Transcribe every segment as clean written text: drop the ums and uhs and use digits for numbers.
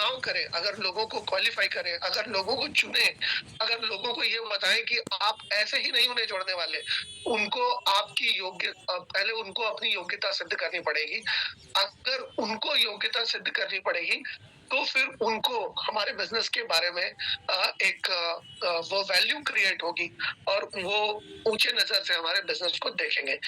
चुनाव करें, अगर लोगों को क्वालिफ़ाई करें, अगर लोगों को चुनें, अगर लोगों को ये बताएँ कि आप ऐसे ही नहीं उन्हें जोड़ने वाले, उनको पहले उनको अपनी योग्यता सिद्ध करनी पड़ेगी। अगर उनको योग्यता सिद्ध करनी पड़ेगी, तो फिर उनको हमारे बिज़नेस के बारे में वो वैल्यू क्रिएट होगी और वो ऊँचे नज़र से हमारे बिज़नेस को देखेंगे।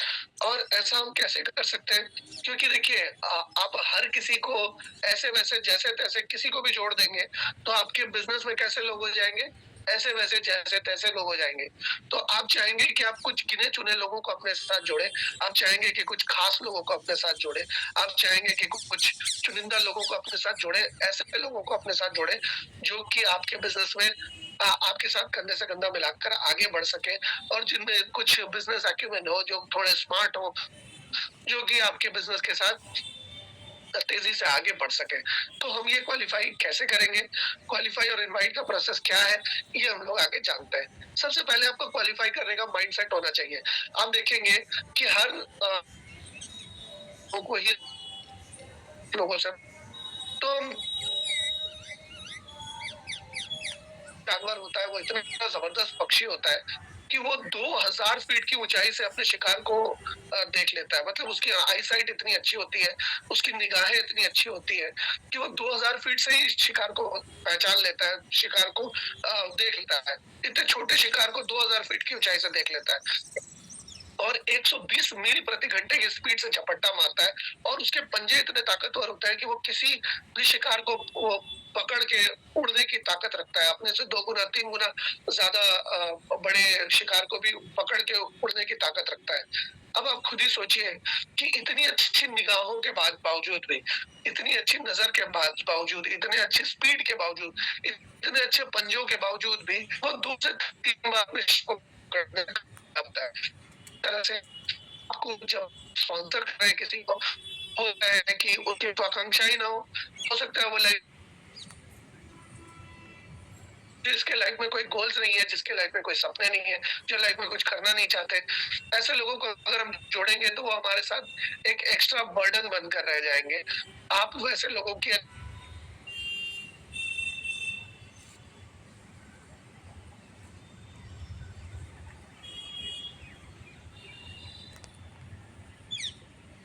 और ऐसा हम कैसे कर सकते हैं? क्योंकि देखिए आप हर किसी को ऐसे-वैसे जैसे-तैसे किसी को भी जोड़ देंगे, तो आपके बिज़नेस में कैसे लोग हो जाएँगे? ऐसे-वैसे जैसे-तैसे लोग हो जाएँगे। तो आप चाहेंगे कि आप कुछ गिने-चुने लोगों को अपने साथ जोड़ें, आप चाहेंगे कि कुछ खास लोगों को अपने साथ जोड़ें, आप चाहेंगे कि कुछ चुनिंदा लोगों को अपने साथ जोड़ें, ऐसे लोगों को अपने साथ जोड़ें, जो कि आपके बिज़नेस में आपके साथ कंधे से कंधा मिलाकर आगे बढ़ सकें और जिनमें कुछ बिज़नेस एक्यूमेन हो, जो थोड़े स्मार्ट हो, जो कि आपके बिज़नेस के साथ तेज़ी से आगे बढ़ सकें। तो हम ये क्वालीफाई कैसे करेंगे? क्वालीफाई और इनवाइट का प्रोसेस क्या है? ये हम लोग आगे जानते हैं। सबसे पहले आपको क्वालीफाई करने का माइंडसेट होना चाहिए। आप देखेंगे कि हर लोगों को ही लोगों से तो जानवर होता है, वो इतना ज़बरदस्त पक्षी होता है कि वो 2000 फीट की ऊँचाई से अपने शिकार को देख लेता है। मतलब उसकी आईसाइट इतनी अच्छी होती है, उसकी निगाहें इतनी अच्छी होती है कि वो 2000 फीट से ही शिकार को पहचान लेता है, शिकार को देख लेता है। इतने छोटे शिकार को 2000 फीट की ऊँचाई से देख लेता है और 120 मील प्रति घंटे की स्पीड से झपट्टा मारता है और उसके पंजे इतने ताकतवर होते हैं कि वो किसी भी शिकार को वो पकड़ के उड़ने की ताकत रखता है। अपने से 2 गुना 3 गुना ज़्यादा बड़े शिकार को भी पकड़ के उड़ने की ताकत रखता है। अब आप खुद ही सोचिए कि इतनी अच्छी निगाहों के बावजूद भी, इतनी अच्छी नज़र के बावजूद, इतने अच्छी स्पीड के बावजूद, इतने अच्छे पंजों के बावजूद भी वो 2 से 3 बार अपने शिकार को पकड़ने में कामयाब है। तरह से आपको जब स्पॉन्सर कर रहे हैं किसी को, होता है कि उसकी तो आकांक्षा ही ना हो सकता है वो लाइफ जिसके लाइफ में कोई गोल्स नहीं है, जिसके लाइफ में कोई सपने नहीं है, जो लाइफ में कुछ करना नहीं चाहते, ऐसे लोगों को अगर हम जोड़ेंगे तो वो हमारे साथ एक एक्स्ट्रा बर्डन बनकर रह जाएँगे। आप वैसे लोगों की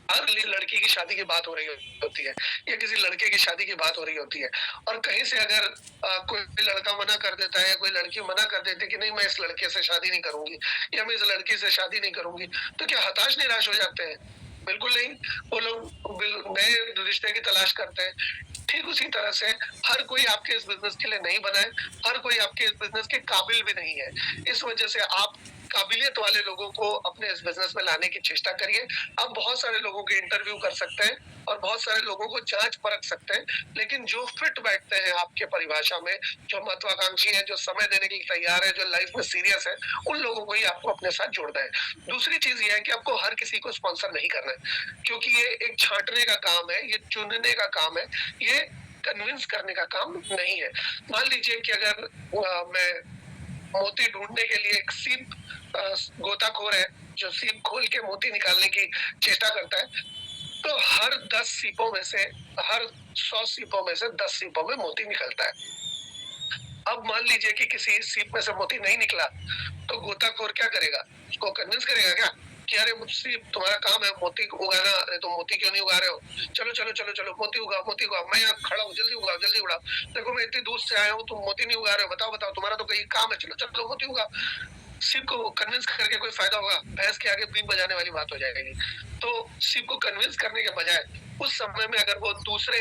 हर लड़की की शादी की बात हो रही होती है या किसी लड़के की शादी की बात हो रही होती है और कहीं से अगर कोई लड़का मना कर देता है, कोई लड़की मना कर देती है कि नहीं मैं इस लड़के से शादी नहीं करूंगी या मैं इस लड़की से शादी नहीं करूंगी, तो क्या हताश निराश हो जाते हैं? बिल्कुल नहीं। वो लोग नए रिश्ते की तलाश करते हैं। ठीक उसी तरह से हर कोई आपके इस बिजनेस के लिए नहीं बना है, हर कोई आपके इस बिजनेस के काबिल भी नहीं है। इस वजह से आप काबिलियत वाले लोगों को अपने इस बिजनेस में लाने की चेष्टा करिए। आप बहुत सारे लोगों के इंटरव्यू कर सकते हैं और बहुत सारे लोगों को जांच परख सकते हैं, लेकिन जो फिट बैठते हैं आपके परिभाषा में, जो महत्वाकांक्षी है, जो समय देने के लिए तैयार है, जो लाइफ में सीरियस है, उन लोगों को ही आपको अपने साथ जोड़ना है। दूसरी चीज ये है कि आपको हर किसी को स्पॉन्सर नहीं करना है, क्योंकि ये एक छांटने का काम है, ये चुनने का काम है, ये कन्विंस करने का काम नहीं है। मान लीजिए कि अगर मैं मोती ढूंढने के लिए एक सीप गोताखोर है जो सीप खोल के मोती निकालने की चेष्टा करता है, तो हर 10 सीपों में से, हर 100 सीपों में से 10 सीपों में मोती निकलता है। अब मान लीजिए कि किसी सीप में से मोती नहीं निकला, तो गोताखोर क्या करेगा? उसको कन्विंस करेगा क्या कि अरे सीप तुम्हारा काम है मोती उगाना, अरे तुम मोती क्यों नहीं उगा रहे हो? चलो चलो चलो चलो मोती उगाओ, मोती उगाओ, मैं यहाँ खड़ा हूँ, जल्दी उगाओ, जल्दी उड़ाओ। देखो मैं इतनी दूर से आया हूँ, तुम मोती नहीं उगा रहे हो, बताओ बताओ, तुम्हारा तो कहीं काम है, चलो चलो मोती उगाओ। शिप को कन्विंस करके कोई फायदा होगा? भैंस के आगे बीन बजाने वाली बात हो जाएगी। तो शिप को कन्विंस करने के बजाय उस समय में अगर वो दूसरे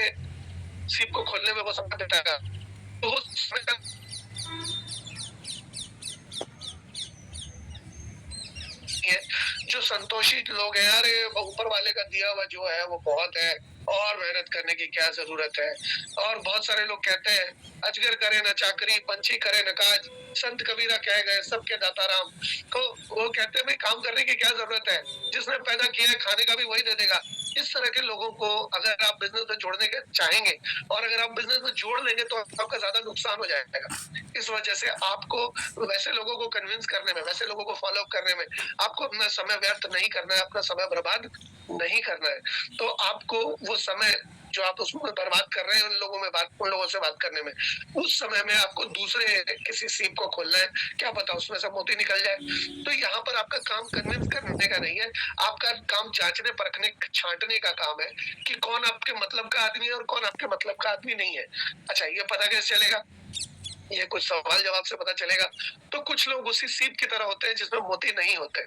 शिप को खोलने में वो समय देता है, तो वो समय है। जो संतोषी लोग हैं, अरे ऊपर वाले का दिया हुआ जो है वो बहुत है और मेहनत करने की क्या जरूरत है। और बहुत सारे लोग कहते हैं अजगर करे न चाकरी, पंछी करे न काज, संत कबीरा कह गए सबके दाता राम। तो वो कहते हैं भाई काम करने की क्या जरूरत है, जिसने पैदा किया है खाने का भी वही दे देगा। इस तरह के लोगों को अगर आप बिजनेस में जोड़ने के चाहेंगे और अगर आप बिजनेस में जोड़ लेंगे तो आपका ज्यादा नुकसान हो जाएगा। इस वजह से आपको वैसे लोगों को कन्विंस करने में, वैसे लोगों को फॉलो करने में आपको अपना समय व्यर्थ नहीं करना है, अपना समय बर्बाद नहीं करना है। तो आपको वो समय जो आप उसमें बर्बाद कर रहे हैं उन लोगों से बात करने में, उस समय में आपको दूसरे किसी सीप को खोलना है, क्या पता उसमें से मोती निकल जाए। तो यहाँ पर आपका काम कन्विंस करने का नहीं है, आपका काम जांचने परखने छांटने का काम है कि कौन आपके मतलब का आदमी है और कौन आपके मतलब का आदमी नहीं है। अच्छा, ये पता कैसे चलेगा? ये कुछ सवाल जवाब से पता चलेगा। तो कुछ लोग उसी सीप की तरह होते हैं जिसमें मोती नहीं होते,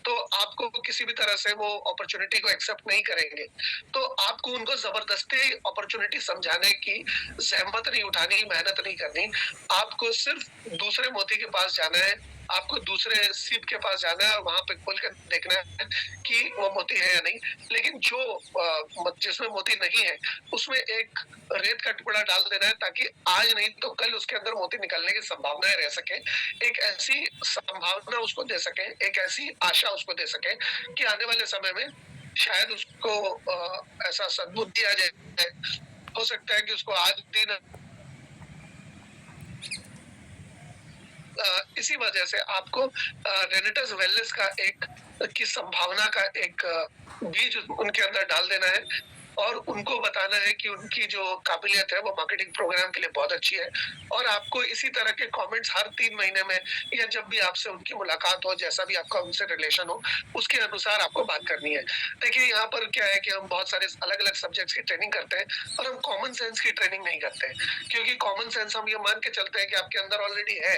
तो आपको किसी भी तरह से वो अपॉर्चुनिटी को एक्सेप्ट नहीं करेंगे। तो आपको उनको जबरदस्ती अपॉर्चुनिटी समझाने की जहमत नहीं उठानी, मेहनत नहीं करनी। आपको सिर्फ दूसरे मोती के पास जाना है, आपको दूसरे सीप के पास जाना है और वहां पे खोल कर देखना है कि वो मोती है या नहीं। लेकिन जो जिसमें मोती नहीं है उसमें एक रेत का टुकड़ा डाल देना है, ताकि आज नहीं तो कल उसके अंदर मोती निकलने की संभावनाएं रह सके। एक ऐसी संभावना उसको दे सके, एक ऐसी आशा उसको दे सके कि आने वाले समय में शायद उसको ऐसा सद्बुद्धि आ जाए। हो सकता है कि उसको आज दिन इसी वजह से आपको रेनेटस वेलनेस का एक की संभावना का एक बीज उनके अंदर डाल देना है और उनको बताना है कि उनकी जो काबिलियत है वो मार्केटिंग प्रोग्राम के लिए बहुत अच्छी है। और आपको इसी तरह के कमेंट्स हर 3 महीने में या जब भी आपसे उनकी मुलाकात हो, जैसा भी आपका उनसे रिलेशन हो, उसके अनुसार आपको बात करनी है। देखिए, यहाँ पर क्या है कि हम बहुत सारे अलग अलग सब्जेक्ट्स की ट्रेनिंग करते हैं और हम कॉमन सेंस की ट्रेनिंग नहीं करते हैं, क्योंकि कॉमन सेंस हम ये मान के चलते हैं कि आपके अंदर ऑलरेडी है।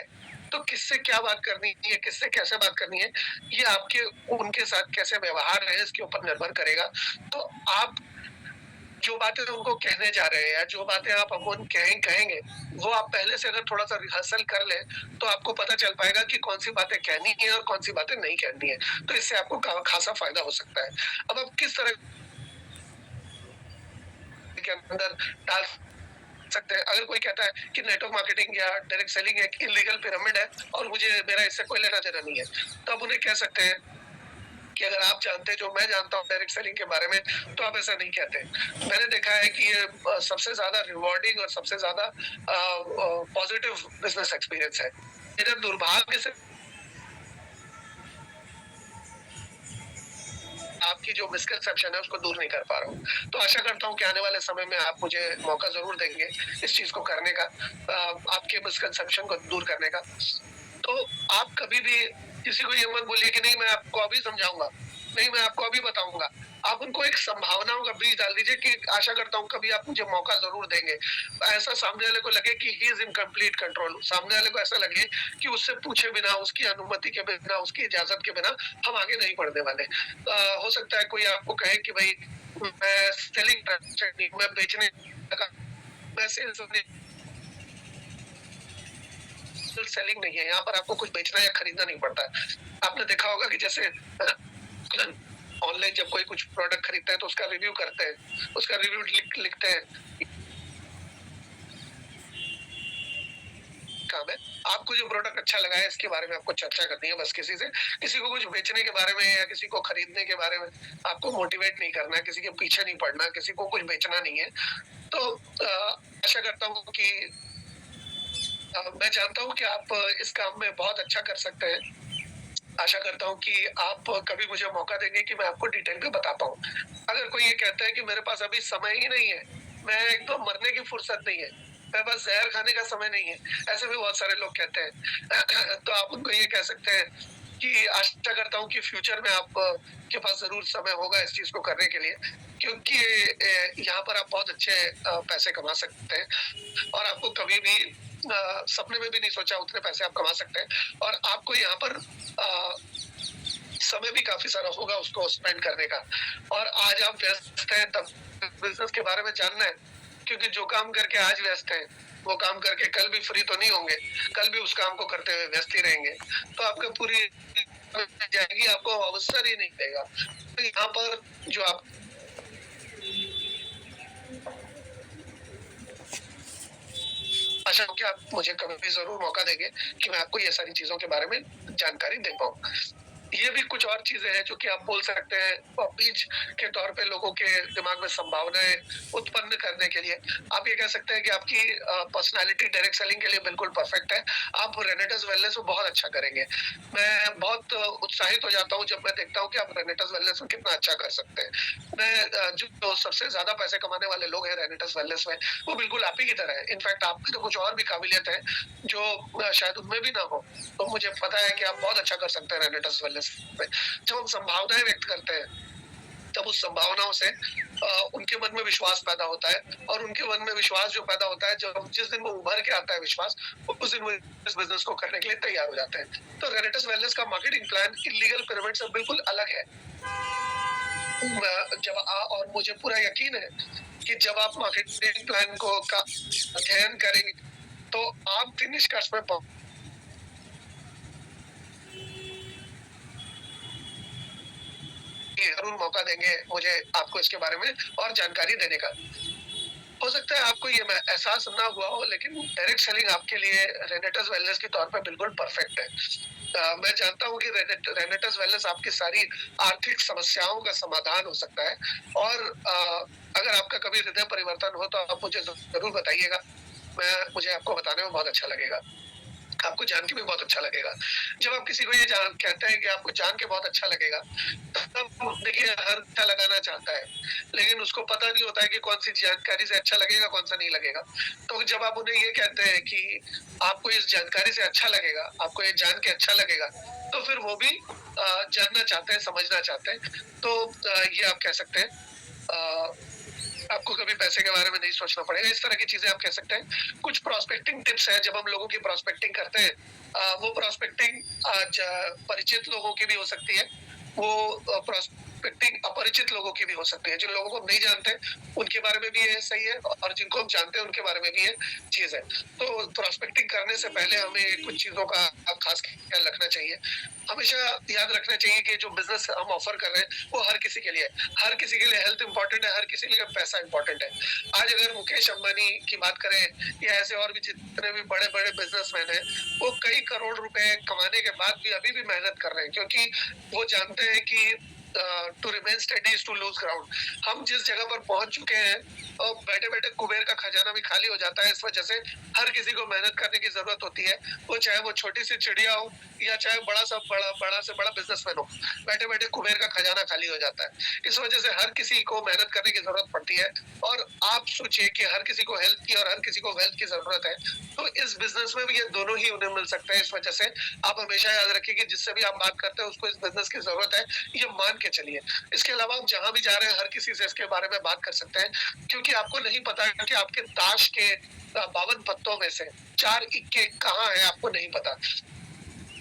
तो किससे क्या बात करनी है, किससे कैसे बात करनी है, ये आपके उनके साथ कैसे व्यवहार है इसके ऊपर निर्भर करेगा। तो आप जो बातें उनको कहने जा रहे हैं या जो बातें आप कहेंगे, वो आप पहले से अगर थोड़ा सा रिहर्सल कर लें तो आपको पता चल पाएगा कि कौन सी बातें कहनी है और कौन सी बातें नहीं कहनी है। तो इससे आपको खासा फायदा हो सकता है। अब आप किस तरह के अंदर डाल सकते हैं? अगर कोई कहता है कि नेटवर्क मार्केटिंग या डायरेक्ट सेलिंग एक इलीगल पिरामिड है और मुझे मेरा इससे कोई लेना देना नहीं है, तो आप उन्हें कह सकते हैं कि अगर आप जानते जो मैं जानता हूँ डायरेक्ट सेलिंग के बारे में, तो आप ऐसा नहीं कहते। मैंने देखा है कि ये सबसे ज्यादा रिवॉर्डिंग और सबसे ज्यादा पॉजिटिव बिजनेस एक्सपीरियंस है। मेरा दुर्भाग्य से आपकी जो मिसकंसेप्शन है उसको दूर नहीं कर पा रहा हूँ। तो आशा करता हूँ कि आने वाले समय में आप मुझे मौका जरूर देंगे इस चीज को करने का, आपके मिसकंसेप्शन को दूर करने का। तो आप कभी भी किसी को ये मत बोलिए कि नहीं मैं आपको अभी समझाऊंगा, नहीं मैं आपको अभी बताऊंगा। आप उनको एक संभावनाओं का बीज डाल दीजिए कि आशा करता हूँ कभी आप मुझे मौका जरूर देंगे। ऐसा सामने वाले को लगे कि he is in complete control, सामने वाले को ऐसा लगे कि उससे पूछे बिना, उसकी अनुमति के बिना, उसकी इजाजत के बिना हम आगे नहीं बढ़ने वाले। हो सकता है कोई आपको कहे कि भाई मैं सेलिंग, मैं बेचने का, मैं सेल्स सेलिंग नहीं है, यहाँ पर आपको कुछ बेचना या खरीदना नहीं पड़ता है। आपने देखा होगा कि जैसे ऑनलाइन जब कोई कुछ प्रोडक्ट खरीदता है तो उसका रिव्यू करते हैं, उसका रिव्यू लिखते हैं। काम है आपको जो प्रोडक्ट अच्छा लगा है इसके बारे में आपको चर्चा करनी है, बस किसी से, किसी को कुछ बेचने के बारे में या किसी को खरीदने के बारे में आपको मोटिवेट नहीं करना है, किसी के पीछे नहीं पड़ना, किसी को कुछ बेचना नहीं है। तो आशा करता हूँ कि मैं जानता हूँ कि आप इस काम में बहुत अच्छा कर सकते हैं। आशा करता हूँ कि आप कभी मुझे मौका देंगे कि मैं आपको डिटेल में बता पाऊँ। अगर कोई ये कहता है कि मेरे पास अभी समय ही नहीं है, मैं एकदम मरने की फुर्सत नहीं है, मेरे पास जहर खाने का समय नहीं है, ऐसे भी बहुत सारे लोग कहते हैं। तो आप उनको ये कह सकते हैं कि आशा करता हूँ कि फ्यूचर में आप के पास जरूर समय होगा इस चीज को करने के लिए, क्योंकि यहाँ पर आप बहुत अच्छे पैसे कमा सकते हैं और आपको कभी भी सपने में भी नहीं सोचा उतने पैसे आप कमा सकते हैं। और आपको यहाँ पर समय भी काफी सारा होगा उसको स्पेंड करने का। और आज आप व्यस्त हैं तब बिजनेस के बारे में जानना है, क्योंकि जो काम करके आज व्यस्त हैं वो काम करके कल भी फ्री तो नहीं होंगे, कल भी उस काम को करते हुए व्यस्त ही रहेंगे। तो आपका पूरी जाएगी, आपको अवसर ही नहीं देगा। तो यहाँ पर जो आप आशा हूँ कि आप मुझे कभी भी जरूर मौका देंगे कि मैं आपको ये सारी चीजों के बारे में जानकारी दे पाऊँ। ये भी कुछ और चीज़ें हैं जो कि आप बोल सकते हैं बीज के तौर पे लोगों के दिमाग में संभावनाएँ उत्पन्न करने के लिए। आप ये कह सकते हैं कि आपकी पर्सनैलिटी डायरेक्ट सेलिंग के लिए बिल्कुल परफेक्ट है। आप रेनेटर्स वेलनेस में बहुत अच्छा करेंगे। मैं बहुत उत्साहित हो जाता हूँ जब मैं देखता हूँ कि आप रेनेटर्स वेलनेस में कितना अच्छा कर सकते हैं। जो सबसे ज़्यादा पैसे कमाने वाले लोग हैं रेनेटर्स वेलनेस में, वो बिल्कुल आप ही की तरह हैं। इनफैक्ट आप में तो कुछ और भी काबिलियत है जो शायद उनमें भी ना हो। तो मुझे पता है कि आप बहुत अच्छा कर सकते हैं रेनेटर्स वेलनेस में। जब हम संभावनाएँ व्यक्त करते हैं, तब उस संभावनाओं से उनके मन में विश्वास पैदा होता है और उनके मन में विश्वास जो पैदा होता है, जब जिस दिन वो उभर के आता है विश्वास, उस दिन वो इस बिज़नेस को करने के लिए तैयार हो जाते हैं। तो रेनेटर्स वेलनेस का मार्केटिंग प्लान इल्लीगल पिरामिड से बिल्कुल अलग है। और मुझे पूरा यकीन है कि जब आप मार्केटिंग प्लान को का अध्ययन करेंगे, तो आप भी निष्कर्ष में ज़रूर मौका देंगे मुझे आपको इसके बारे में और जानकारी देने का। हो सकता है आपको ये एहसास ना हुआ हो, लेकिन डायरेक्ट सेलिंग आपके लिए रेनेटर्स वेलनेस के तौर पे बिल्कुल परफेक्ट है। मैं जानता हूँ कि रेनेटर्स वेलनेस आपकी सारी आर्थिक समस्याओं का समाधान हो सकता है और अगर आपका कभी हृदय परिवर्तन हो तो आप मुझे ज़रूर बताइएगा। मुझे आपको बताने में बहुत अच्छा लगेगा। आपको जान के भी बहुत अच्छा लगेगा। जब आप किसी को ये कहते हैं कि आपको जान के बहुत अच्छा लगेगा, तब देखिए हर अच्छा लगाना चाहता है, लेकिन उसको पता नहीं होता है कि कौन-सी जानकारी से अच्छा लगेगा, कौन-सा नहीं लगेगा। तो जब आप उन्हें ये कहते हैं कि आपको इस जानकारी से अच्छा लगेगा, आपको ये जान के अच्छा लगेगा, तो फिर वो भी जानना चाहते हैं, समझना चाहते हैं। तो ये आप कह सकते हैं अ आपको कभी पैसे के बारे में नहीं सोचना पड़ेगा। इस तरह की चीज़ें आप कह सकते हैं। कुछ प्रोस्पेक्टिंग टिप्स हैं जब हम लोगों की प्रोस्पेक्टिंग करते हैं। वो प्रोस्पेक्टिंग परिचित लोगों की भी हो सकती है। वो प्रोस्पेक्टिंग अपरिचित लोगों की भी हो सकती है। जिन लोगों को हम नहीं जानते, उनके बारे में भी ये सही है और जिनको हम जानते हैं, उनके बारे में भी ये चीज़ है। तो प्रोस्पेक्टिंग करने से पहले हमें कुछ चीज़ों का खास ख्याल रखना चाहिए। हमेशा याद रखना चाहिए कि जो बिज़नेस हम ऑफ़र कर रहे हैं, वो हर किसी के लिए है। हर किसी के लिए हेल्थ इम्पोर्टेंट है, हर किसी के लिए पैसा इम्पोर्टेंट है। आज अगर मुकेश अंबानी की बात करें या ऐसे और भी जितने भी बड़े-बड़े बिज़नेसमैन हैं, वो कई करोड़ रुपए कमाने के बाद भी अभी भी मेहनत कर रहे हैं, क्योंकि वो जानते हैं कि to remain steady is to lose ground. हम जिस जगह पर पहुँच चुके हैं, बैठे-बैठे कुबेर का खजाना भी खाली हो जाता है। इस वजह से हर किसी को मेहनत करने की ज़रूरत होती है। वो चाहे वो छोटी-सी चिड़िया हो या चाहे बड़ा से बड़ा बिज़नेसमैन हो, बैठे-बैठे कुबेर का खजाना खाली हो जाता है। इस वजह से हर किसी को मेहनत करने की ज़रूरत पड़ती है और आप सोचिए कि हर किसी को हेल्थ की और हर किसी को वेल्थ की ज़रूरत है। तो इस बिज़नेस में भी ये दोनों ही उन्हें मिल सकते हैं। इस वजह से आप हमेशा याद रखिए कि जिससे भी आप बात करते हैं, उसको इस बिज़नेस की ज़रूरत है, ये मान के चलिए। इसके अलावा आप जहाँ भी जा रहे हैं, हर किसी से इसके बारे में बात कर सकते हैं, क्योंकि आपको नहीं पता कि आपके ताश के 52 पत्तों में से 4 इक्के कहाँ हैं, आपको नहीं पता।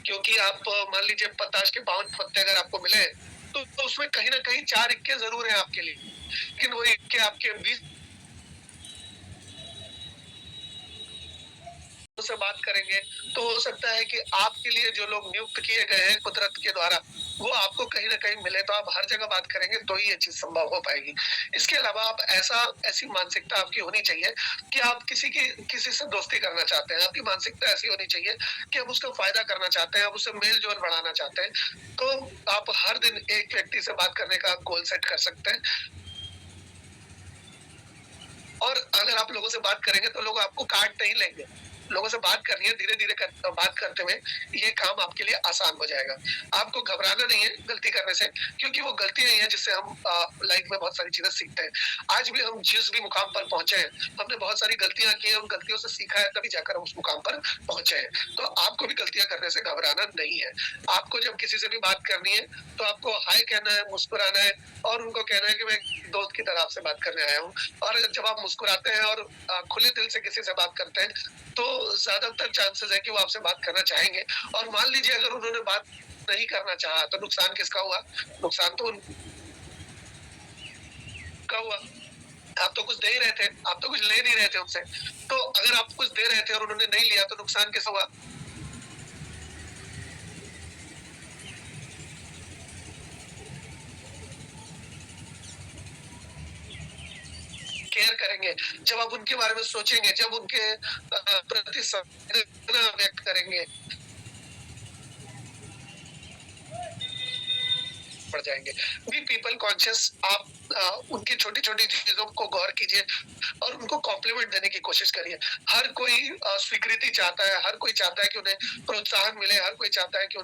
क्योंकि आप मान लीजिए ताश के 52 पत्ते अगर आपको मिले, तो उसमें कहीं न कहीं 4 इक्के ज़रूर हैं आपके लिए। लेकिन वो इक्के आपके 20 से बात करेंगे, तो हो सकता है कि आपके लिए जो लोग नियुक्त किए गए हैं कुदरत के द्वारा, वो आपको कहीं न कहीं मिले। तो आप हर जगह बात करेंगे तो ही ये चीज़ संभव हो पाएगी। इसके अलावा आप ऐसी मानसिकता आपकी होनी चाहिए कि आप किसी से दोस्ती करना चाहते हैं। आपकी मानसिकता ऐसी होनी चाहिए कि आप उसका फ़ायदा करना चाहते हैं, आप उससे मेल-जोल बढ़ाना चाहते हैं। तो आप हर दिन एक व्यक्ति से बात करने का गोल सेट कर सकते हैं और अगर आप लोगों से बात करेंगे तो लोग आपको काट नहीं लेंगे। लोगों से बात करनी है, धीरे-धीरे बात करते हुए ये काम आपके लिए आसान हो जाएगा। आपको घबराना नहीं है गलती करने से, क्योंकि वो गलतियाँ ही हैं जिससे हम लाइफ में बहुत सारी चीज़ें सीखते हैं। आज भी हम जिस भी मुकाम पर पहुँचे हैं, हमने बहुत सारी गलतियाँ की हैं, उन गलतियों से सीखा है, तभी जाकर हम उस मुकाम पर पहुँचे हैं। तो आपको भी गलतियाँ करने से घबराना नहीं है। आपको जब किसी से भी बात करनी है, तो आपको हाय कहना है, मुस्कुराना है और उनको कहना है कि मैं एक दोस्त की तरह आपसे बात करने आया हूँ। और जब आप मुस्कुराते हैं और खुले दिल से किसी से बात करते हैं, तो ज़्यादातर चांसेस है कि वो आपसे बात करना चाहेंगे। और मान लीजिए अगर उन्होंने बात नहीं करना चाहा, तो नुकसान किसका हुआ? नुकसान तो उनका हुआ। आप तो कुछ दे ही रहे थे, आप तो कुछ ले नहीं रहे थे उनसे। तो अगर आप कुछ दे रहे थे और उन्होंने नहीं लिया, तो नुकसान किसका हुआ? केयर करेंगे, जब आप उनके बारे में सोचेंगे, जब उनके प्रति संवेदना व्यक्त करेंगे, बढ़ जाएंगे। बी पीपल कॉन्शियस, आप उनकी छोटी छोटी चीजों को गौर कीजिए और उनको कॉम्प्लीमेंट देने की कोशिश करिए। हर कोई स्वीकृति चाहता है, हर कोई चाहता है कि उन्हें प्रोत्साहन मिले, हर कोई चाहता है कि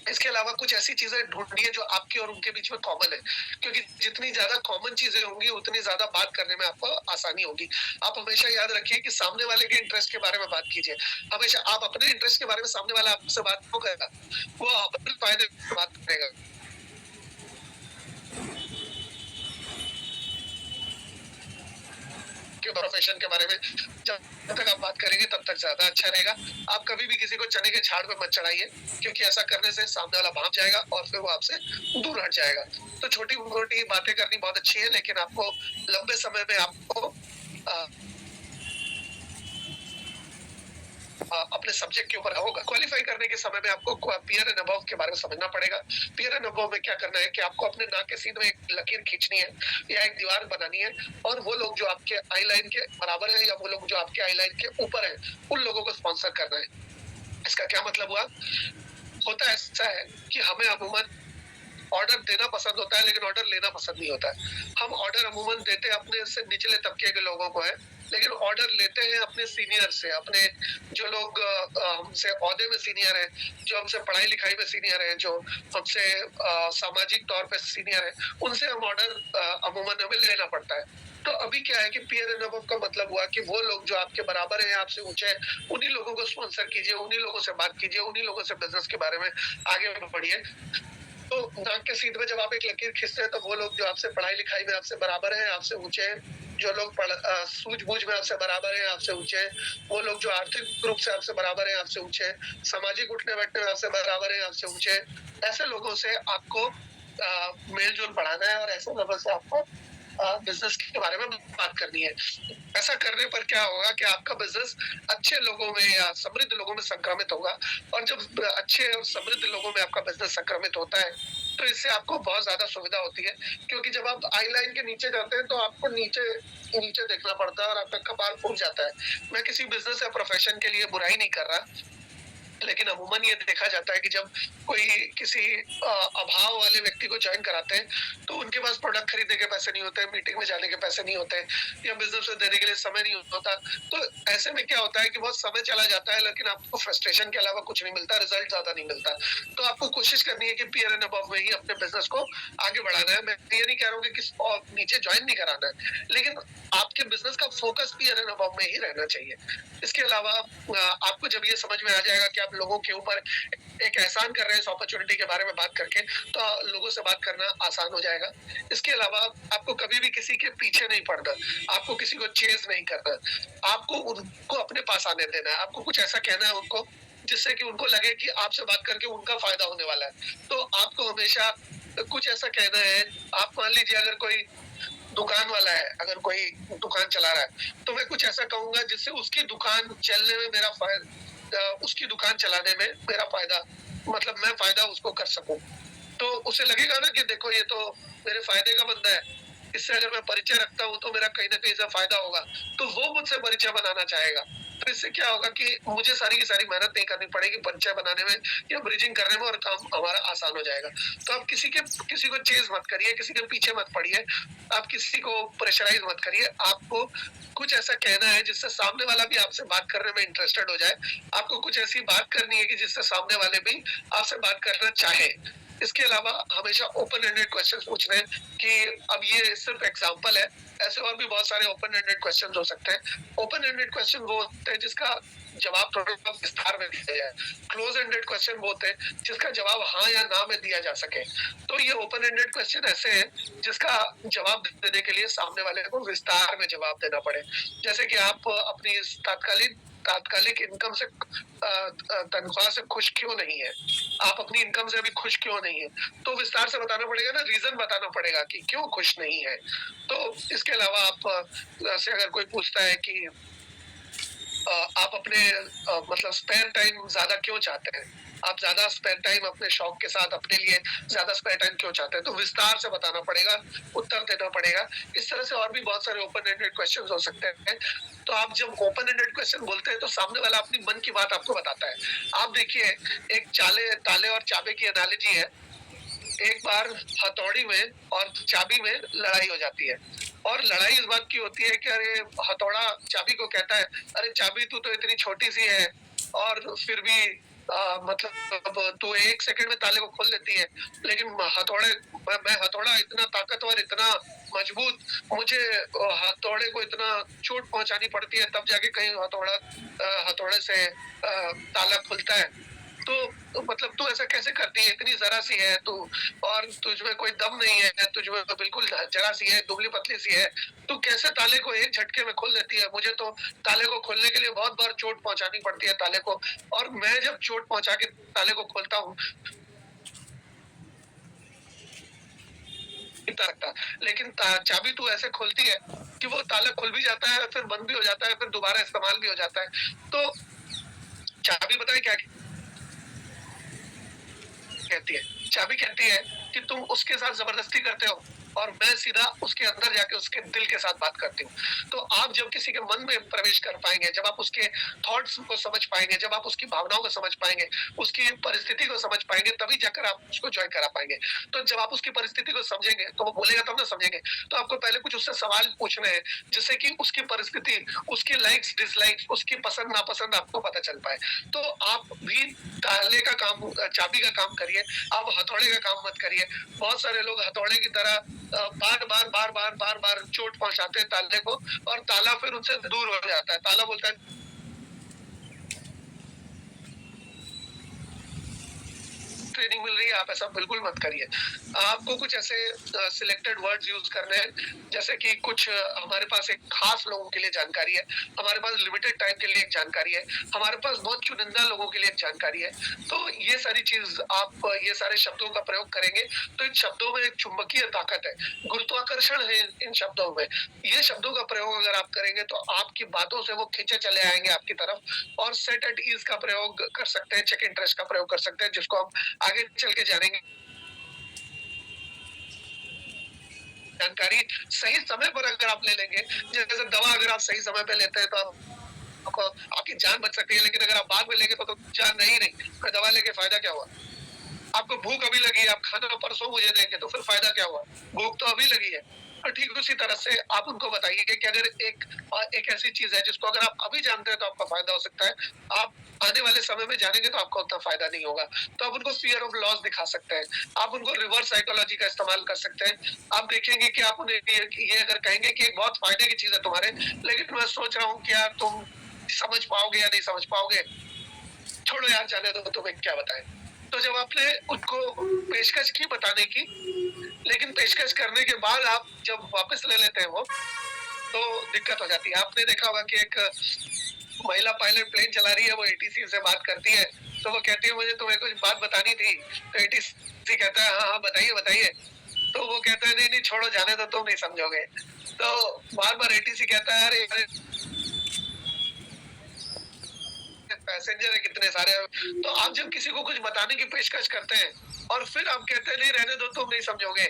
इसके अलावा कुछ ऐसी चीजें ढूंढिए जो आपकी और उनके बीच में कॉमन है, क्योंकि जितनी ज्यादा कॉमन चीजें होंगी उतनी ज्यादा बात करने में आपको आसानी होगी। आप हमेशा याद रखिए कि सामने वाले के इंटरेस्ट के बारे में बात कीजिए। हमेशा आप अपने इंटरेस्ट के बारे में सामने वाला आपसे बात क्यों करेगा, वो अपने फायदे में बात करेगा। के प्रोफेशन के बारे में जब तक आप बात करेंगे तब तक ज्यादा अच्छा रहेगा। आप कभी भी किसी को चने के झाड़ पे मत चढ़ाइए, क्योंकि ऐसा करने से सामने वाला भाग जाएगा और फिर वो आपसे दूर हट जाएगा। तो छोटी मोटी बातें करनी बहुत अच्छी है, लेकिन आपको लंबे समय में आपको अपने सब्जेक्ट के ऊपर होगा। क्वालिफाई करने के समय में आपको पीयर एंड अबव के बारे में समझना पड़ेगा। पीयर एंड अबव में क्या करना है कि आपको अपने नाक के सीध में एक लकीर खींचनी है या एक दीवार बनानी है, और वो लोग जो आपके आई लाइन के बराबर है या वो लोग जो आपके आई लाइन के ऊपर है, उन लोगों को स्पॉन्सर करना है। इसका क्या मतलब हुआ, होता ऐसा है कि हमें अमूमन ऑर्डर देना पसंद होता है, लेकिन ऑर्डर लेना पसंद नहीं होता है। हम ऑर्डर अमूमन देते अपने से निचले तबके के लोगों को है, लेकिन ऑर्डर लेते हैं अपने सीनियर से, अपने जो लोग हमसे ओहदे में सीनियर हैं, जो हमसे पढ़ाई लिखाई में सीनियर हैं, जो हमसे सामाजिक तौर पे सीनियर हैं, उनसे हम ऑर्डर अमूमन हमें लेना पड़ता है। तो अभी क्या है कि पीयर एंड अबव का मतलब हुआ कि वो लोग जो आपके बराबर हैं, आपसे ऊंचे हैं, उन्हीं लोगों को स्पॉन्सर कीजिए, उन्हीं लोगों से बात कीजिए, उन्हीं लोगों से बिजनेस के बारे में आगे बढ़िए। तो नाक के सीध में जब आप एक लकीर खींचते हैं, तो वो लोग जो आपसे पढ़ाई लिखाई में आपसे बराबर हैं, आपसे ऊंचे हैं, जो लोग सूझबूझ में आपसे बराबर हैं, आपसे ऊंचे हैं, वो लोग जो आर्थिक रूप से आपसे बराबर हैं, आपसे ऊंचे हैं, सामाजिक उठने बैठने में आपसे बराबर हैं, आपसे ऊंचे हैं, ऐसे लोगों से आपको मेल जोल बढ़ाना है और ऐसे लोगों से आपको बिजनेस के बारे में बात करनी है। ऐसा करने पर क्या होगा कि आपका बिजनेस अच्छे लोगों में या समृद्ध लोगों में संक्रमित होगा, और जब अच्छे और समृद्ध लोगों में आपका बिजनेस संक्रमित होता है, तो इससे आपको बहुत ज्यादा सुविधा होती है। क्योंकि जब आप आई लाइन के नीचे जाते हैं, तो आपको नीचे नीचे देखना पड़ता है और आपका कपार फूट जाता है। मैं किसी बिजनेस या प्रोफेशन के लिए बुराई नहीं कर रहा, लेकिन अमूमन ये देखा जाता है कि जब कोई किसी अभाव वाले व्यक्ति को ज्वाइन कराते हैं, तो उनके पास प्रोडक्ट खरीदने के पैसे नहीं होते, मीटिंग में जाने के पैसे नहीं होते, या बिजनेस में देने के लिए समय नहीं होता। तो ऐसे में क्या होता है कि बहुत समय चला जाता है, लेकिन आपको फ्रस्ट्रेशन के अलावा कुछ नहीं मिलता, रिजल्ट ज्यादा नहीं मिलता। तो आपको कोशिश करनी है कि पीयर एंड अबव में ही अपने बिजनेस को आगे बढ़ाना है। मैं ये नहीं कह रहा हूँ कि किसी और नीचे ज्वाइन नहीं कराना है, लेकिन आपके बिजनेस का फोकस पीयर एंड अबव में ही रहना चाहिए। इसके अलावा आपको जब ये समझ में आ जाएगा कि आप लोगों के ऊपर एक एहसान कर रहे हैं इस अपॉर्चुनिटी के बारे में बात करके, तो लोगों से बात करना आसान हो जाएगा। इसके अलावा आपको कभी भी किसी के पीछे नहीं पड़ना, आपको किसी को चेज नहीं करना, आपको उनको अपने पास आने देना है। आपको कुछ ऐसा कहना है उनको जिससे कि उनको लगे कि आपसे बात करके उनका फायदा होने वाला है। तो आपको हमेशा कुछ ऐसा कहना है। आप मान लीजिए अगर कोई दुकान वाला है, अगर कोई दुकान चला रहा है, तो मैं कुछ ऐसा कहूंगा जिससे उसकी दुकान चलने में मेरा फायदा, उसकी दुकान चलाने में मेरा फायदा, मतलब मैं फायदा उसको कर सकूं। तो उसे लगेगा ना कि देखो ये तो मेरे फायदे का बंदा है, इससे अगर मैं परिचय रखता हूँ तो मेरा कहीं ना कहीं से फायदा होगा, तो वो मुझसे परिचय बनाना चाहेगा। तो इससे क्या होगा कि मुझे सारी की सारी मेहनत नहीं करनी पड़ेगी परिचय बनाने में या ब्रिजिंग करने में, और काम हमारा आसान हो जाएगा। तो आप किसी को चेज मत करिए, किसी के पीछे मत पड़िए, आप किसी को प्रेशराइज मत करिए। आपको कुछ ऐसा कहना है जिससे सामने वाला भी आपसे बात करने में इंटरेस्टेड हो जाए। आपको कुछ ऐसी बात करनी है कि जिससे सामने वाले भी आपसे बात करना चाहे। इसके अलावा हमेशा ओपन एंडेड क्वेश्चन पूछने हैं कि अब ये सिर्फ एग्जांपल है, ऐसे और भी बहुत सारे ओपन एंडेड क्वेश्चन हो सकते हैं। ओपन एंडेड क्वेश्चन वो होते हैं जिसका जवाब थोड़ा विस्तार में दिया जाए। क्लोज एंडेड क्वेश्चन वो होते हैं जिसका जवाब हाँ या ना में दिया जा सके। तो ये ओपन एंडेड क्वेश्चन ऐसे हैं जिसका जवाब देने के लिए सामने वाले को विस्तार में जवाब देना पड़े। जैसे कि आप अपनी तात्कालिक इनकम से, तनख्वाह से खुश क्यों नहीं है, आप अपनी इनकम से अभी खुश क्यों नहीं है, तो विस्तार से बताना पड़ेगा ना, रीजन बताना पड़ेगा कि क्यों खुश नहीं है। तो इसके अलावा आप से अगर कोई पूछता है कि आप अपने मतलब स्पेयर टाइम ज्यादा क्यों चाहते हैं, आप ज्यादा स्पेयर टाइम अपने शौक के साथ अपने लिए ज्यादा स्पेयर टाइम क्यों चाहते हैं, तो विस्तार से बताना पड़ेगा, उत्तर देना पड़ेगा। इस तरह से और भी बहुत सारे ओपन एंडेड क्वेश्चंस हो सकते हैं। तो आप जब ओपन एंडेड क्वेश्चन बोलते हैं तो सामने वाला अपनी मन की बात आपको बताता है। आप देखिए, एक ताले और चाबी की एनालॉजी है। एक बार हथौड़ी में और चाबी में लड़ाई हो जाती है, और लड़ाई इस बात की होती है कि अरे हथौड़ा चाबी को कहता है, अरे चाबी तू तो इतनी छोटी सी है और फिर भी मतलब तू 1 सेकंड में ताले को खोल लेती है, लेकिन मैं हथौड़ा इतना ताकतवर, इतना मजबूत, मुझे हथौड़े को इतना चोट पहुंचानी पड़ती है तब जाके कहीं हथौड़े से ताला खुलता है। तो मतलब तू ऐसा कैसे करती है, इतनी जरा सी है तू, और तुझमें कोई दम नहीं है, तुझमें तो बिल्कुल जरा सी है, दुबली पतली सी है, तू कैसे ताले को एक झटके में खोल लेती है? मुझे तो ताले को खोलने के लिए बहुत बार चोट पहुंचानी पड़ती है ताले को, और मैं जब चोट पहुंचा के ताले को खोलता हूँ लगता, लेकिन चाबी तू ऐसे खोलती है कि वो ताला खुल भी जाता है, फिर बंद भी हो जाता है, फिर दोबारा इस्तेमाल भी हो जाता है। तो चाबी बताए क्या कहती है? चाबी कहती है कि तुम उसके साथ जबरदस्ती करते हो और मैं सीधा उसके अंदर जाके उसके दिल के साथ बात करती हूँ। तो आप जब किसी के मन में प्रवेश कर पाएंगे, जब आप उसके थॉट्स को समझ पाएंगे, जब आप उसकी भावनाओं को समझ पाएंगे, उसकी परिस्थिति को समझ पाएंगे, तभी जाकर आप उसको ज्वाइन करा पाएंगे। तो जब आप उसकी परिस्थिति को समझेंगे तो वो बोलेगा तब ना समझेंगे। तो आपको पहले कुछ उससे सवाल पूछने हैं, जिससे कि उसकी परिस्थिति, उसकी लाइक्स डिसलाइक्स, उसकी पसंद नापसंद आपको पता चल पाए। तो आप भी ताले का काम, चाबी का काम करिए, आप हथौड़े का काम मत करिए। बहुत सारे लोग हथौड़े की तरह बार बार चोट पहुंचाते हैं ताले को, और ताला फिर उनसे दूर हो जाता है। ताला बोलता है ट्रेनिंग मिल रही है, आप ऐसा बिल्कुल मत करिए। आपको कुछ ऐसे सिलेक्टेड वर्ड्स यूज करने हैं, जैसे कि कुछ हमारे पास एक खास लोगों के लिए जानकारी है, हमारे पास लिमिटेड टाइम के लिए एक जानकारी है, हमारे पास बहुत चुनिंदा लोगों के लिए एक जानकारी है। तो ये सारी चीज आप ये सारे शब्दों का प्रयोग करेंगे तो इन शब्दों में एक चुंबकीय ताकत है, गुरुत्वाकर्षण है इन शब्दों में। ये शब्दों का प्रयोग अगर आप करेंगे तो आपकी बातों से वो खींचे चले आएंगे आपकी तरफ। और सेट एट ईज का प्रयोग कर सकते हैं, चेक इंटरेस्ट का प्रयोग कर सकते हैं, जिसको हम आगे चल के जानेंगे। जानकारी सही समय पर अगर आप ले लेंगे, जैसे दवा अगर आप सही समय पे लेते हैं तो आपको आपकी जान बच सकती है, लेकिन अगर आप बाद में लेंगे तो जान नहीं, फिर दवा लेके फायदा क्या हुआ? आपको भूख अभी लगी है, आप खाना परसों मुझे देंगे तो फिर फायदा क्या हुआ? भूख तो अभी लगी है। और ठीक उसी तरह से आप उनको बताइए कि अगर एक ऐसी चीज है जिसको अगर आप अभी जानते हैं तो आपका फायदा हो सकता है, आप आने वाले समय में जानेंगे तो आपको उतना फायदा नहीं होगा। तो आप उनको फियर ऑफ लॉस दिखा सकते हैं, आप उनको रिवर्स साइकोलॉजी का इस्तेमाल कर सकते हैं। आप देखेंगे कि आप उन्हें ये अगर कहेंगे कि एक बहुत फायदे की चीज है तुम्हारे, लेकिन मैं सोच रहा हूँ कि यार तुम समझ पाओगे या नहीं समझ पाओगे, छोड़ो यार, जाने दो, तुम्हें क्या बताएं। तो जब आपने उनको पेशकश की बताने की, लेकिन पेशकश करने के बाद आप जब वापस ले लेते हैं वो, तो दिक्कत हो जाती है। आपने देखा होगा कि एक महिला पायलट प्लेन चला रही है, वो एटीसी से बात करती है, तो वो कहती है मुझे तुम्हें कुछ बात बतानी थी, तो एटीसी कहता है हाँ हाँ बताइए बताइए, तो वो कहता है नहीं नहीं छोड़ो, जाने दो, तुम नहीं समझोगे। तो बार बार एटीसी कहता है अरे पैसेंजर है कितने सारे। तो आप जब किसी को कुछ बताने की पेशकश करते हैं और फिर आप कहते हैं नहीं रहने दो, तुम नहीं समझोगे,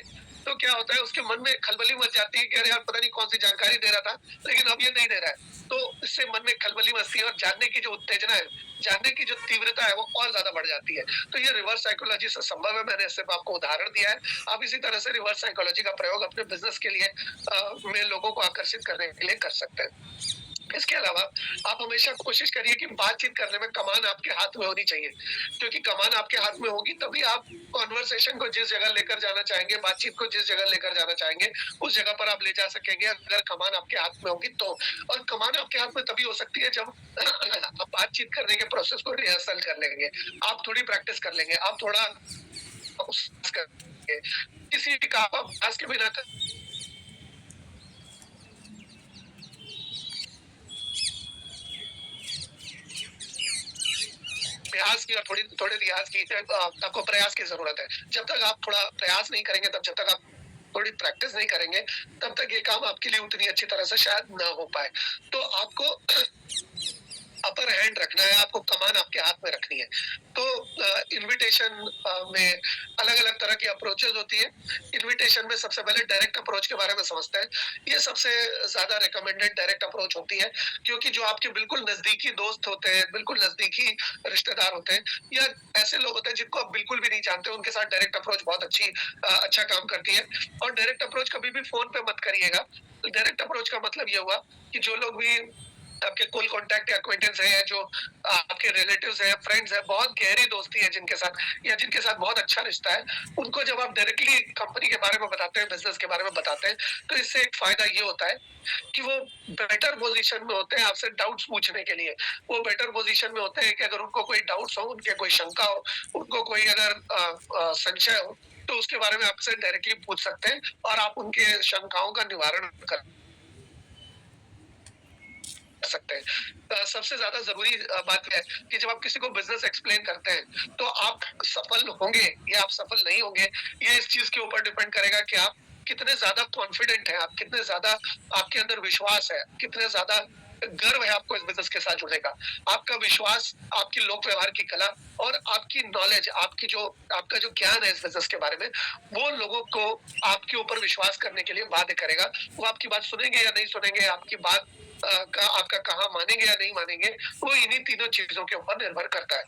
तो क्या होता है, उसके मन में खलबली मच जाती है कि अरे यार पता नहीं कौन सी जानकारी दे रहा था, लेकिन अब ये नहीं दे रहा है। तो इससे मन में खलबली मचती है और जानने की जो उत्तेजना है, जानने की जो तीव्रता है, वो और ज्यादा बढ़ जाती है। तो ये रिवर्स साइकोलॉजी से संभव है। मैंने सिर्फ आपको उदाहरण दिया है। आप इसी तरह से रिवर्स साइकोलॉजी का प्रयोग अपने बिजनेस के लिए में लोगों को आकर्षित करने के लिए कर सकते हैं। इसके अलावा आप हमेशा कोशिश करिए कि बातचीत करने में कमान आपके हाथ में होनी चाहिए, क्योंकि कमान आपके हाथ में होगी तभी आप कॉन्वर्सेशन को जिस जगह लेकर जाना चाहेंगे, बातचीत को जिस जगह लेकर जाना चाहेंगे, उस जगह पर आप ले जा सकेंगे, अगर कमान आपके हाथ में होगी तो। और कमान आपके हाथ में तभी हो सकती है जब आप बातचीत करने के प्रोसेस को रिहर्सल कर लेंगे, आप थोड़ी प्रैक्टिस कर लेंगे, आप थोड़ा करेंगे, किसी भी काम अभ्यास के बिना प्रयास की और थोड़े रियाज की आपको प्रयास की जरूरत है। जब तक आप थोड़ा प्रयास नहीं करेंगे, जब तक आप थोड़ी प्रैक्टिस नहीं करेंगे, तब तक ये काम आपके लिए उतनी अच्छी तरह से शायद ना हो पाए। तो आपको अपर हैंड रखना है, आपको कमान आपके हाथ में रखनी है। तो इनविटेशन में अलग-अलग तरह की अप्रोचेज़ होती है। इनविटेशन में सबसे पहले डायरेक्ट अप्रोच के बारे में समझते हैं। ये सबसे ज़्यादा रिकमेंडेड डायरेक्ट अप्रोच होती है, क्योंकि जो आपके बिल्कुल नज़दीकी दोस्त होते हैं, बिल्कुल नज़दीकी रिश्तेदार होते हैं या ऐसे लोग होते हैं जिनको आप बिल्कुल भी नहीं जानते, उनके साथ डायरेक्ट अप्रोच बहुत अच्छा काम करती है। और डायरेक्ट अप्रोच कभी भी फ़ोन पे मत करिएगा। डायरेक्ट अप्रोच का मतलब ये हुआ कि जो लोग भी आपके कुल कॉन्टैक्ट या एक्वेंटेंस है, या जो आपके रिलेटिव्स हैं, फ्रेंड्स हैं, बहुत गहरी दोस्ती है जिनके साथ, या जिनके साथ बहुत अच्छा रिश्ता है, उनको जब आप डायरेक्टली कंपनी के बारे में बताते हैं, बिजनेस के बारे में बताते हैं, तो इससे एक फायदा ये होता है कि वो बेटर पोजीशन में होते हैं आपसे डाउट्स पूछने के लिए। वो बेटर पोजीशन में होते हैं कि अगर उनको कोई डाउट्स हो, उनके कोई शंका हो, उनको कोई अगर संशय हो, तो उसके बारे में आपसे डायरेक्टली पूछ सकते हैं और आप उनके शंकाओं का निवारण कर सकते हैं। सबसे ज्यादा जरूरी बात है कि जब आप किसी को बिजनेस एक्सप्लेन करते हैं, तो आप सफल होंगे या आप सफल नहीं होंगे, ये इस चीज के ऊपर डिपेंड करेगा कि आप कितने ज्यादा कॉन्फिडेंट हैं, आप कितने ज्यादा, आपके अंदर विश्वास है, कितने ज्यादा गर्व है आपको इस बिजनेस के साथ जुड़ने का। आपका विश्वास, आपकी लोक व्यवहार की कला और आपकी नॉलेज, आपका जो ज्ञान है इस बिजनेस के बारे में, वो लोगों को आपके ऊपर विश्वास करने के लिए बाध्य करेगा। वो आपकी बात सुनेंगे या नहीं सुनेंगे, आपकी बात का आपका कहाँ मानेंगे या नहीं मानेंगे, वो इन्हीं तीनों चीजों के ऊपर निर्भर करता है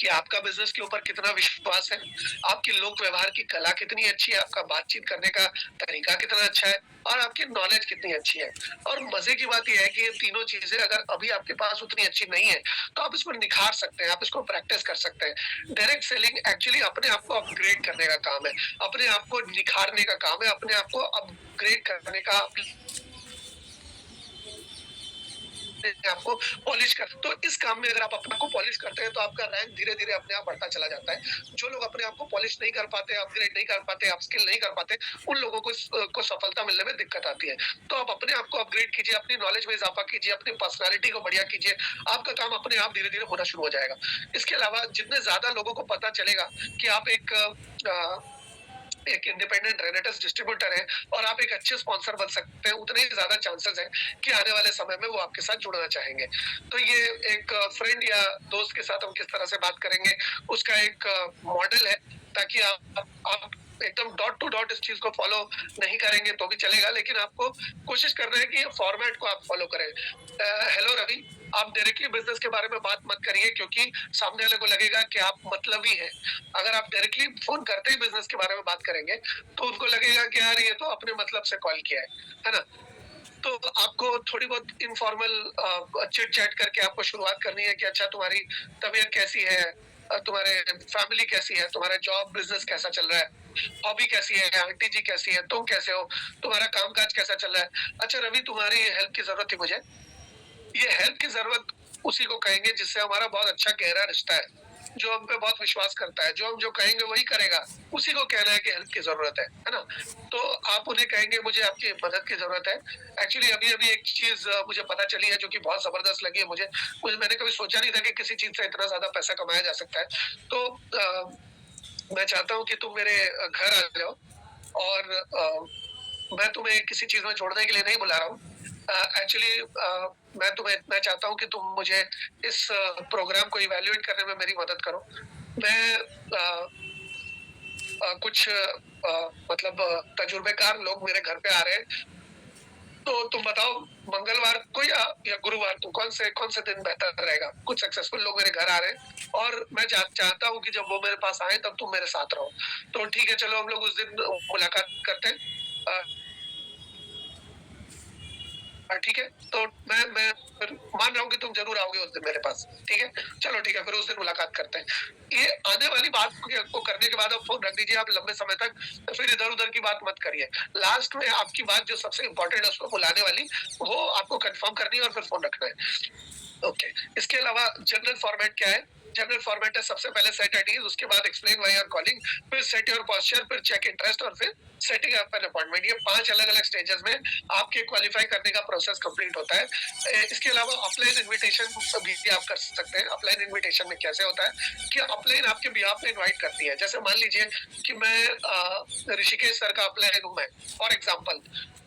कि आपका बिजनेस के ऊपर कितना विश्वास है, आपकी लोक व्यवहार की कला कितनी अच्छी है, आपका बातचीत करने का तरीका कितना अच्छा है, और आपकी नॉलेज कितनी अच्छी है। और मजे की बात यह है कि ये तीनों चीजें अगर अभी आपके पास उतनी अच्छी नहीं है, तो आप इसको निखार सकते हैं, आप इसको प्रैक्टिस कर सकते हैं। डायरेक्ट सेलिंग एक्चुअली अपने आप को अपग्रेड करने का काम है, अपने आप को निखारने का काम है, अपने आप को अपग्रेड करने का, आपको पॉलिश कर। तो इस काम में अगर आप अपने आप को पॉलिश करते हैं, तो आपका रैंक धीरे धीरे अपने आप बढ़ता चला जाता है। जो लोग अपने आप को पॉलिश नहीं कर पाते, अपग्रेड नहीं कर पाते, अपस्किल नहीं कर पाते, उन लोगों को सफलता मिलने में दिक्कत आती है। तो आप अपने आप को अपग्रेड कीजिए, अपनी नॉलेज में इजाफा कीजिए, अपनी पर्सनैलिटी को बढ़िया कीजिए, आपका काम अपने आप धीरे धीरे होना शुरू हो जाएगा। इसके अलावा जितने ज्यादा लोगों को पता चलेगा कि आप एक इंडिपेंडेंट रेनेटस डिस्ट्रीब्यूटर है और आप एक अच्छे स्पॉन्सर बन सकते हैं, उतने ही ज्यादा चांसेस हैं कि आने वाले समय में वो आपके साथ जुड़ना चाहेंगे। तो ये एक फ्रेंड या दोस्त के साथ हम किस तरह से बात करेंगे, उसका एक मॉडल है, ताकि आप एकदम डॉट टू डॉट इस चीज को फॉलो नहीं करेंगे तो भी चलेगा, लेकिन आपको कोशिश करना है कि ये फॉर्मेट को आप फॉलो करें। हेलो रवि, आप डायरेक्टली बिजनेस के बारे में बात मत करिए, क्योंकि सामने वाले को लगेगा कि आप मतलबी हैं। अगर आप डायरेक्टली फोन करते ही बिजनेस के बारे में बात करेंगे, तो उनको लगेगा कि यार ये तो अपने मतलब से कॉल किया है ना। तो आपको थोड़ी बहुत इनफॉर्मल चिट चैट करके आपको शुरुआत करनी है कि अच्छा तुम्हारी तबीयत कैसी है, तुम्हारे फैमिली कैसी है, तुम्हारा जॉब बिजनेस कैसा चल रहा है, हॉबी कैसी है, आंटी जी कैसी है, तुम कैसे हो, तुम्हारा कामकाज कैसा चल रहा है। अच्छा रवि, तुम्हारी हेल्प की जरूरत थी मुझे। ये हेल्प की जरूरत उसी को कहेंगे जिससे हमारा बहुत अच्छा गहरा रिश्ता है, जो हम पे बहुत विश्वास करता है, जो हम जो कहेंगे वही करेगा, उसी को कहना है कि हेल्प की जरूरत है ना। तो आप उन्हें कहेंगे मुझे आपकी मदद की जरूरत है। एक्चुअली अभी अभी एक चीज मुझे पता चली है जो कि बहुत जबरदस्त लगी है मुझे मैंने कभी सोचा नहीं था कि किसी चीज से इतना ज्यादा पैसा कमाया जा सकता है। तो मैं चाहता हूँ कि तुम मेरे घर आ जाओ, और मैं तुम्हें किसी चीज में जोड़ने के लिए नहीं बुला रहा हूँ। एक्चुअली मैं चाहता हूँ कि तुम मुझे इस प्रोग्राम को इवैल्यूएट करने में मेरी मदद करो। मैं कुछ मतलब तजुर्बेकार लोग मेरे घर पे आ रहे हैं, तो तुम बताओ मंगलवार को या गुरुवार को कौन से दिन बेहतर रहेगा। कुछ सक्सेसफुल लोग मेरे घर आ रहे हैं और मैं चाहता हूँ कि जब वो मेरे पास आए तब तुम मेरे साथ रहो। तो ठीक है, चलो हम लोग उस दिन मुलाकात करते हैं। ठीक है, तो मैं फिर मान रहा हूँ कि तुम जरूर आओगे उस दिन मेरे पास। ठीक है, चलो ठीक है, फिर उस दिन मुलाकात करते हैं। ये आने वाली बात को करने के बाद आप फोन रख दीजिए। आप लंबे समय तक फिर इधर उधर की बात मत करिए। लास्ट में आपकी बात जो सबसे इंपॉर्टेंट है उसको बुलाने वाली, वो आपको कंफर्म करनी है और फिर फोन रखना है। ओके, इसके अलावा जनरल फॉर्मेट क्या है जनरल फॉर्मेट है, सबसे पहले सेट एट ईज, उसके बाद explain why you are calling, फिर सेट योर पोस्चर, फिर चेक इंटरेस्ट और फिर सेटिंग अप एन अपॉइंटमेंट। ये 5 अलग-अलग स्टेजेस में आपके क्वालीफाई करने का प्रोसेस कंप्लीट होता है। इसके अलावा ऑफलाइन इन्विटेशन भी आप कर सकते हैं। ऑफलाइन इन्विटेशन में कैसे होता है कि अपलाइन आपके बिहाफ पे इनवाइट करती है। जैसे मान लीजिए कि मैं ऋषिकेश सर का अपलाइन हूँ मैं, फॉर एग्जाम्पल,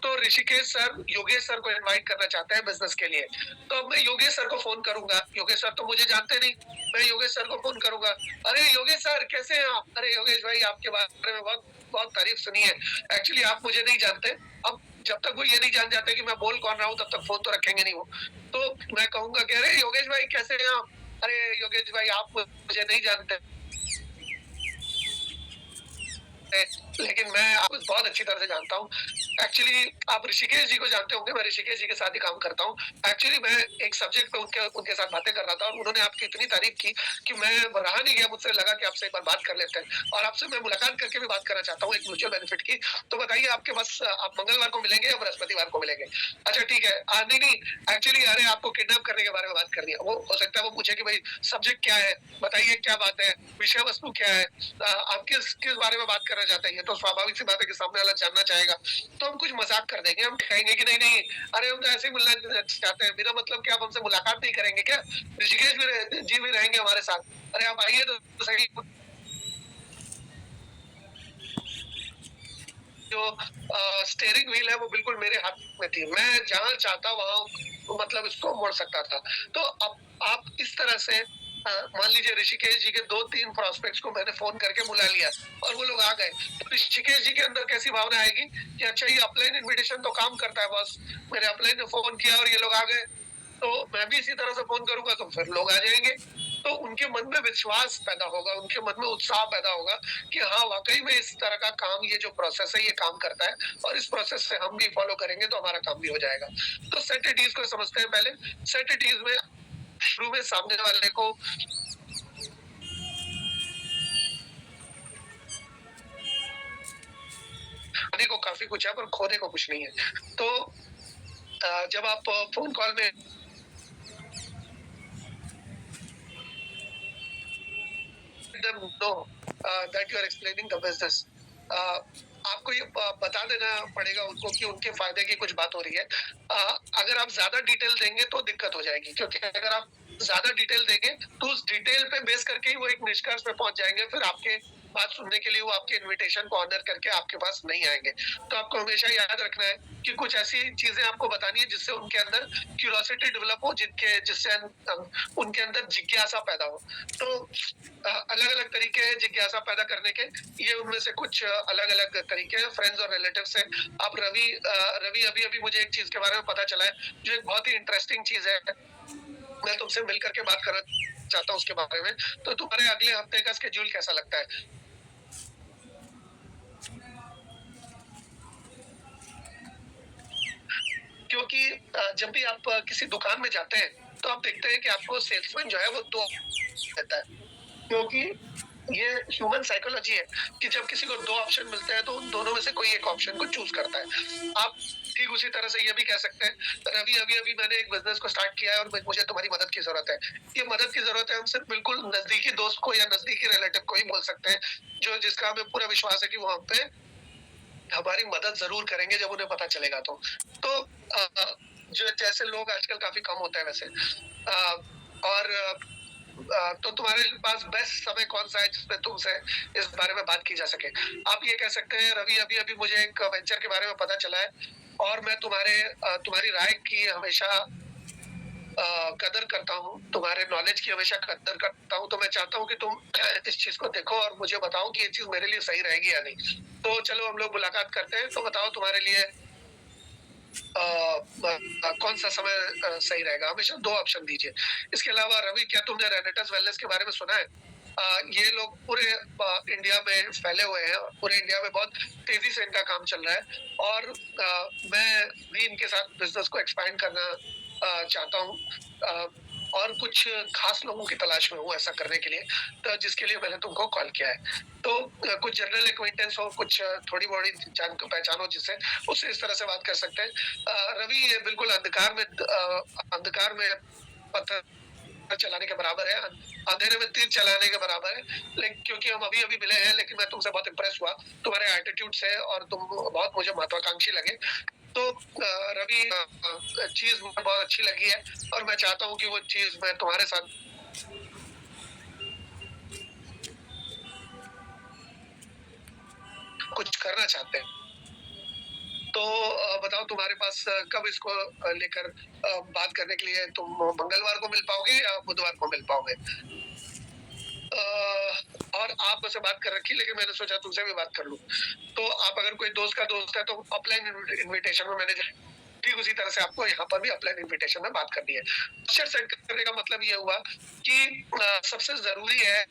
तो ऋषिकेश सर योगेश सर को इनवाइट करना चाहते हैं बिजनेस के लिए। तो अब मैं योगेश सर को फोन करूंगा, योगेश सर तो मुझे जानते नहीं, मैं योगेश सर को फोन करूंगा, अरे योगेश सर कैसे हैं आप, अरे योगेश भाई आपके बारे में बहुत बहुत तारीफ सुनी है, एक्चुअली आप मुझे नहीं जानते। अब जब तक वो ये नहीं जान जाते कि मैं बोल कौन रहा हूँ तब तक फोन तो रखेंगे नहीं वो। तो मैं कहूंगा कि अरे योगेश भाई कैसे हैं आप, अरे योगेश भाई आप मुझे नहीं जानते, लेकिन मैं आपको बहुत अच्छी तरह से जानता हूँ। एक्चुअली आप ऋषिकेश जी को जानते होंगे, मैं ऋषिकेश जी के साथ ही काम करता हूँ। एक्चुअली मैं एक सब्जेक्ट पे उनके साथ बातें कर रहा था और उन्होंने आपकी इतनी तारीफ की कि मैं रहा नहीं गया, मुझसे लगा कि आपसे एक बार बात कर लेते हैं और आपसे मैं मुलाकात करके भी बात करना चाहता हूँ एक म्यूचुअल बेनिफिट की। तो बताइए आपके पास आप मंगलवार को मिलेंगे या बृहस्पतिवार को मिलेंगे? अच्छा ठीक है, नहीं नहीं, एक्चुअली अरे आपको किडनैप करने के बारे में बात करनी है। वो हो सकता है वो पूछे कि भाई सब्जेक्ट क्या है, बताइए क्या बात है, विषय वस्तु क्या है, आप किस किस बारे में बात करना चाहते हैं। तो स्वाभाविक सी बात है कि सामने वाला जानना चाहेगा, तो हम कुछ मजाक कर देंगे, हम कहेंगे कि नहीं नहीं, अरे हम तो ऐसे ही मिलना चाहते हैं, बिना मतलब कि आप हमसे मुलाकात नहीं करेंगे क्या, ऋषिकेश जी भी रहेंगे हमारे साथ, अरे आप आइए तो सही। जो स्टेयरिंग व्हील है वो बिल्कुल मेरे हाथ में थी, मैं जहां चाहता वहां मतलब इसको मोड़ सकता था। तो अब आप इस तरह से मान लीजिए ऋषिकेश जी के 2-3 प्रोस्पेक्ट्स को मैंने फोन करके बुला लिया और वो लोग आ गए, तो ऋषिकेश जी के अंदर कैसी भावना आएगी कि अच्छा ये अपलाइन इन्विटेशन तो काम करता है बॉस, मेरे अपलाइन ने फोन किया और ये लोग आ गए, तो मैं भी इसी तरह से फोन करूंगा तो फिर लोग आ जाएंगे। तो उनके मन में विश्वास पैदा होगा, उनके मन में उत्साह पैदा होगा कि हाँ वाकई में इस तरह का काम, ये जो प्रोसेस है ये काम करता है और इस प्रोसेस से हम भी फॉलो करेंगे तो हमारा काम भी हो जाएगा। तो सेट इट इज को समझते हैं पहले। सेट इट इज में शुरू में सामने वाले को खोने को काफी कुछ है पर खोने को कुछ नहीं है। तो जब आप फोन कॉल में them know that you are explaining the business, आपको ये बता देना पड़ेगा उनको कि उनके फायदे की कुछ बात हो रही है। अगर आप ज्यादा डिटेल देंगे तो दिक्कत हो जाएगी, क्योंकि अगर आप ज्यादा डिटेल देंगे तो उस डिटेल पे बेस करके ही वो एक निष्कर्ष पे पहुंच जाएंगे, फिर आपके बात सुनने के लिए वो आपके इनविटेशन को ऑनर करके आपके पास नहीं आएंगे। तो आपको हमेशा याद रखना है कि कुछ ऐसी चीजें आपको बतानी है जिससे उनके अंदर क्यूरियोसिटी डेवलप हो, जिससे उनके अंदर जिज्ञासा पैदा हो। तो अलग अलग तरीके हैं जिज्ञासा पैदा करने के, ये उनमें से कुछ अलग अलग तरीके हैं। फ्रेंड्स और रिलेटिव से आप रवि अभी अभी मुझे एक चीज के बारे में पता चला है जो एक बहुत ही इंटरेस्टिंग चीज है, मैं तुमसे मिल करके बात करना चाहता हूँ उसके बारे में। तो तुम्हारे अगले हफ्ते का स्केड्यूल कैसा लगता है? क्योंकि जब भी आप किसी दुकान में जाते हैं तो आप देखते हैं कि आपको सेल्समैन जो है वो दो देता है, क्योंकि ये ह्यूमन साइकोलॉजी है कि जब किसी को 2 ऑप्शन मिलते हैं तो उन दोनों में से कोई एक ऑप्शन को चूज करता है। आप ठीक उसी तरह से ये भी कह सकते हैं रवि अभी मैंने एक बिजनेस को स्टार्ट किया है और मुझे तुम्हारी मदद की जरूरत है। ये मदद की जरूरत है हम सिर्फ बिल्कुल नजदीकी दोस्त को या नजदीकी रिलेटिव को ही बोल सकते हैं, जो जिसका हमें पूरा विश्वास है कि वो हम पे हमारी मदद जरूर करेंगे जब उन्हें पता चलेगा। तो जो जैसे लोग आजकल काफी कम होते हैं वैसे, और तो तुम्हारे पास बेस्ट समय कौन सा है जिसमें तुमसे इस बारे में बात की जा सके? आप ये कह सकते हैं रवि अभी मुझे एक वेंचर के बारे में पता चला है और मैं तुम्हारी राय की हमेशा कदर करता हूँ, तुम्हारे नॉलेज की हमेशा कदर करता हूँ, तो मैं चाहता हूँ कि तुम इस चीज को देखो और मुझे बताओ कि ये चीज मेरे लिए सही रहेगी या नहीं। तो चलो हम लोग मुलाकात करते हैं, तो बताओ तुम्हारे लिए कौन सा समय सही रहेगा? हमेशा 2 ऑप्शन दीजिए। इसके अलावा रवि क्या तुमने रेनेटस वेलनेस के बारे में सुना है? ये लोग पूरे इंडिया में फैले हुए हैं, पूरे इंडिया में बहुत तेजी से इनका काम चल रहा है और मैं भी इनके साथ बिजनेस को एक्सपैंड करना चाहता हूँ और कुछ खास लोगों की तलाश में हूँ ऐसा करने के लिए, तो जिसके लिए मैंने तुमको कॉल किया है। तो कुछ जनरल एक्वेंटेंस हो, कुछ थोड़ी बड़ी जान पहचान हो जिससे उससे इस तरह से बात कर सकते हैं। रवि ये बिल्कुल अंधकार में पत्थर चलाने के बराबर है, अंधेरे में तीर चलाने के बराबर है। लेकिन क्योंकि हम अभी-अभी मिले हैं, लेकिन मैं तुमसे बहुत इम्प्रेस हुआ, तुम्हारे एटीट्यूड से, और तुम बहुत मुझे महत्वाकांक्षी लगे। तो रवि, चीज़ मुझे बहुत अच्छी लगी है और मैं चाहता हूँ कि वो चीज़ मैं तुम्हारे साथ कुछ करना चाहते हैं। तो बताओ तुम्हारे पास कब इसको लेकर बात करने के लिए तुम मंगलवार को मिल पाओगे या बुधवार को मिल पाओगे? और आप मुझसे बात कर रखी, लेकिन मैंने सोचा तुमसे भी बात कर लूँ। तो आप अगर कोई दोस्त का दोस्त है तो ऑफलाइन इन्विटेशन में मैंने ठीक उसी तरह से आपको यहाँ पर भी ऑफलाइन इन्विटेशन में बात करनी है। अक्षर सेट करने का मतलब ये हुआ कि सबसे ज़रूरी है